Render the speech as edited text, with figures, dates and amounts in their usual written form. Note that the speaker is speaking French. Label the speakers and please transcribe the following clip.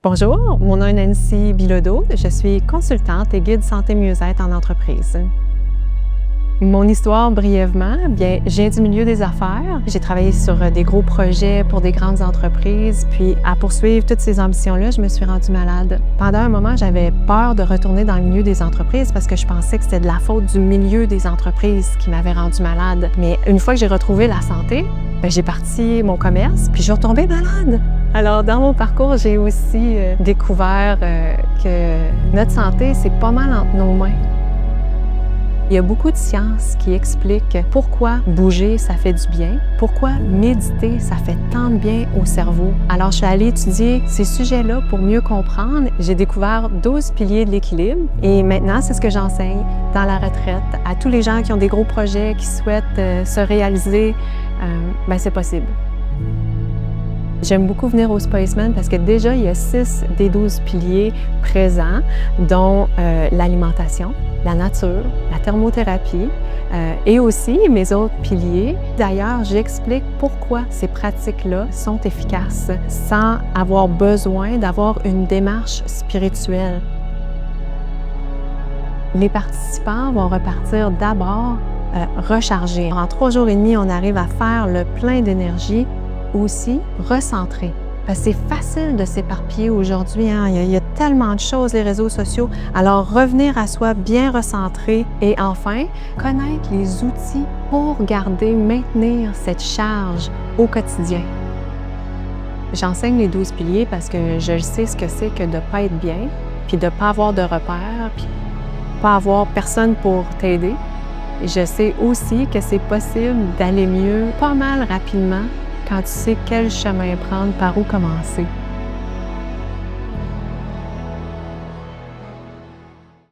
Speaker 1: Bonjour, mon nom est Nancy Bilodeau. Je suis consultante et guide santé mieux-être en entreprise. Mon histoire, brièvement, bien, je viens du milieu des affaires. J'ai travaillé sur des gros projets pour des grandes entreprises, puis à poursuivre toutes ces ambitions-là, je me suis rendue malade. Pendant un moment, j'avais peur de retourner dans le milieu des entreprises parce que je pensais que c'était de la faute du milieu des entreprises qui m'avait rendue malade. Mais une fois que j'ai retrouvé la santé, bien, j'ai parti mon commerce, puis je suis retombée malade. Alors, dans mon parcours, j'ai aussi découvert que notre santé, c'est pas mal entre nos mains. Il y a beaucoup de sciences qui expliquent pourquoi bouger, ça fait du bien, pourquoi méditer, ça fait tant de bien au cerveau. Alors, je suis allée étudier ces sujets-là pour mieux comprendre. J'ai découvert 12 piliers de l'équilibre et maintenant, c'est ce que j'enseigne dans la retraite à tous les gens qui ont des gros projets, qui souhaitent se réaliser. Bien, c'est possible. J'aime beaucoup venir au Spaceman parce que déjà, il y a 6 des 12 piliers présents, dont l'alimentation, la nature, la thermothérapie et aussi mes autres piliers. D'ailleurs, j'explique pourquoi ces pratiques-là sont efficaces sans avoir besoin d'avoir une démarche spirituelle. Les participants vont repartir d'abord rechargés. En 3 jours et demi, on arrive à faire le plein d'énergie. Aussi, recentrer. Parce que c'est facile de s'éparpiller aujourd'hui. Il y a tellement de choses, les réseaux sociaux. Alors, revenir à soi bien recentré. Et enfin, connaître les outils pour maintenir cette charge au quotidien. J'enseigne les 12 piliers parce que je sais ce que c'est que de ne pas être bien, puis de ne pas avoir de repères, puis de ne pas avoir personne pour t'aider. Je sais aussi que c'est possible d'aller mieux pas mal rapidement quand tu sais quel chemin prendre, par où commencer.